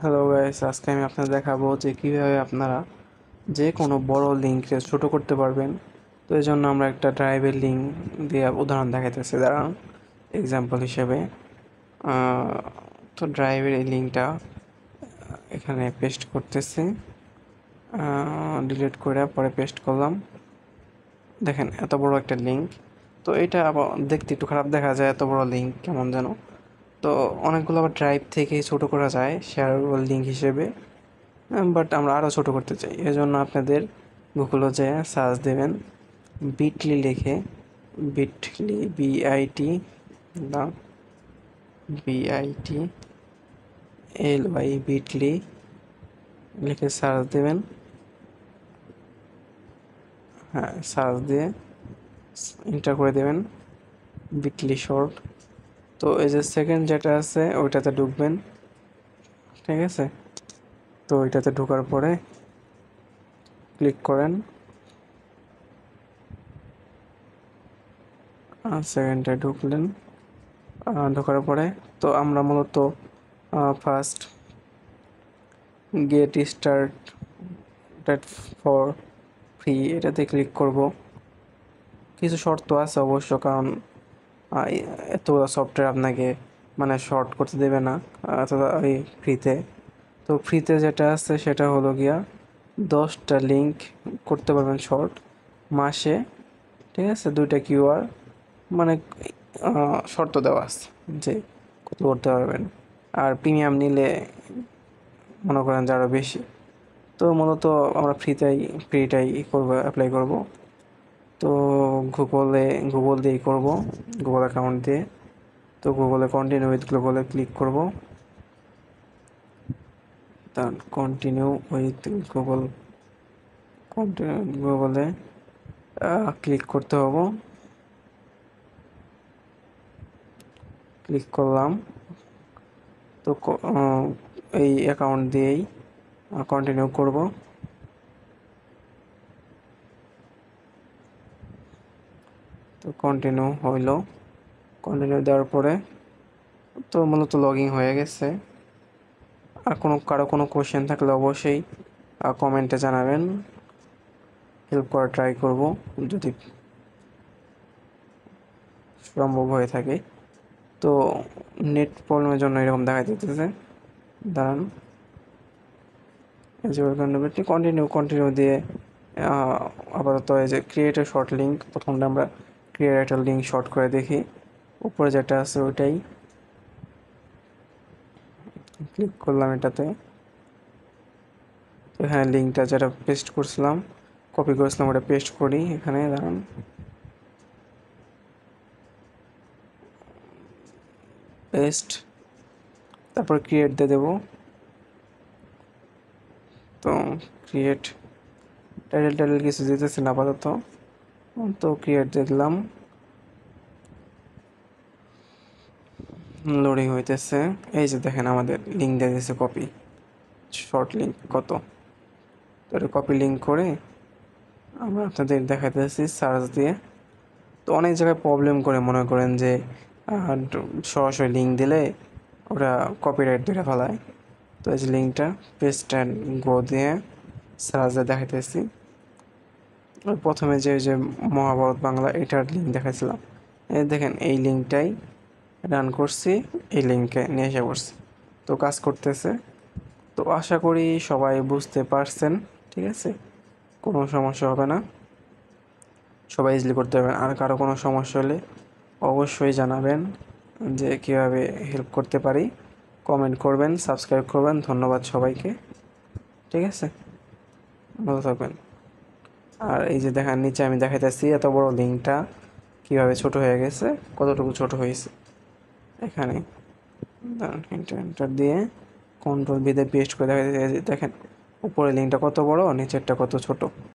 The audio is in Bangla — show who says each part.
Speaker 1: হ্যালো গাইস, আজকে আমি আপনাদের দেখাবো যে কীভাবে আপনারা যে কোনো বড় লিঙ্ককে ছোট করতে পারবেন। তো এই জন্য আমরা একটা ড্রাইভের লিঙ্ক দিয়ে উদাহরণ দেখাইতেছি, দাঁড়ান এক্সাম্পল হিসেবে। তো ড্রাইভের এই লিঙ্কটা এখানে পেস্ট করতেছি, ডিলিট করে পরে পেস্ট করলাম। দেখেন এত বড় একটা লিঙ্ক। তো এটা আবার দেখতে একটু খারাপ দেখা যায়, এত বড় লিঙ্ক কেমন যেন। তো অনেকগুলো আবার ড্রাইভ থেকেই ছোট করা যায় শেয়ারেবল লিঙ্ক হিসেবে, বাট আমরা আরও ছোটো করতে চাই। এজন্য আপনাদের গুগলে যেয়ে সার্চ দেবেন বিটলি লিখে, বিটলি বিআইটি না বিআইটি এলওয়াই বিটলি লিখে সার্চ দেবেন। হ্যাঁ, সার্চ দিয়ে এন্টার করে দেবেন বিটলি শর্ট। তো এই যে সেকেন্ড যেটা আছে ওইটাতে ঢুকবেন, ঠিক আছে। তো ওইটাতে ঢোকার পরে ক্লিক করেন, সেকেন্ডে ঢুকলেন। ঢোকার পরে তো আমরা মূলত first get started for free এটাতে ক্লিক করব। কিছু শর্ত আছে অবশ্য, কারণ এতগুলো সফটওয়্যার আপনাকে মানে শর্ট করতে দেবে না ওই ফ্রিতে। তো ফ্রিতে যেটা আছে সেটা হলো গিয়া 10টা লিঙ্ক করতে পারবেন শর্ট মাসে, ঠিক আছে। 2টা কিউআর মানে শর্ত দেওয়া আছে যে কত করতে পারবেন। আর প্রিমিয়াম নিলে মনে করেন যে আরও বেশি। তো মূলত আমরা ফ্রিটাই করবো, অ্যাপ্লাই করব। তো গুগল দিয়েই করব, গুগল অ্যাকাউন্ট দিয়ে। তো গুগলে কন্টিনিউ উইথ গুগলে ক্লিক করব, তার কন্টিনিউ উইথ গুগল গুগলে ক্লিক করতে হবে। ক্লিক করলাম। তো এই অ্যাকাউন্ট দিয়েই কন্টিনিউ করব। তো কন্টিনিউ হইলো। কন্টিনিউ দেওয়ার পরে তো মূলত লগ ইন হয়ে গেছে। আর কারো কোনো কোশ্চেন থাকলে অবশ্যই কমেন্টে জানাবেন, হেল্প করার ট্রাই করব যদি সম্ভব হয়ে থাকে। তো নেট প্রবলেমের জন্য এরকম দেখা দিতেছে, দাঁড়ান। এই যে কন্টিনিউ দিয়ে আপাতত এই যে ক্রিয়েট এ শর্ট লিঙ্ক, প্রথমটা আমরা ক্রিয়েট একটা লিঙ্ক শর্ট করে দেখি। উপরে যেটা আছে ওইটাই ক্লিক করলাম এটাতে। তো এখানে লিঙ্কটা যেটা পেস্ট করছিলাম, কপি করেছিলাম, ওটা পেস্ট করি এখানে, দাঁড়ান। পেস্ট, তারপর ক্রিয়েট দিয়ে দেবো। তো ক্রিয়েট টাইটেল কিছু দিতেছে না আপাতত, তো ক্রিয়েট দিয়ে দিলাম। লোডিং হইতেছে। এই যে দেখেন আমাদের লিঙ্ক দিয়ে দিয়েছে কপি, শর্ট লিঙ্ক কত। তো এটা কপি লিঙ্ক করে আমরা আপনাদের দেখাইতেছি সার্চ দিয়ে। তো অনেক জায়গায় প্রবলেম করে, মনে করেন যে সরাসরি লিঙ্ক দিলে ওরা কপিরাইট ধরে ফেলায়। তো এই যে লিঙ্কটা পেস্ট অ্যান্ড গো দিয়ে সার্চে দেখাইতেছি। প্রথমে যে মহাভারত বাংলা এটার লিঙ্ক দেখাইছিলাম, এই দেখেন এই লিঙ্কটাই রান করছি, এই লিঙ্কে নিয়ে এসে পড়ছি। তো কাজ করতেছে। তো আশা করি সবাই বুঝতে পারছেন, ঠিক আছে, কোনো সমস্যা হবে না, সবাই ইজিলি করতে পারবেন। আর কারো কোনো সমস্যা হলে অবশ্যই জানাবেন যে কীভাবে হেল্প করতে পারি। কমেন্ট করবেন, সাবস্ক্রাইব করবেন। ধন্যবাদ সবাইকে, ঠিক আছে, ভালো থাকবেন। আর এই যে দেখেন নিচে আমি দেখাইতেছি এত বড় লিঙ্কটা কীভাবে ছোট হয়ে গেছে, কতটুকু ছোট হয়েছে এখানে। এন্টার দিয়ে কন্ট্রোল বি দিয়ে পেস্ট করে দেখাইতেছি। দেখেন উপরে লিঙ্কটা কত বড়, নিচেরটা কত ছোট।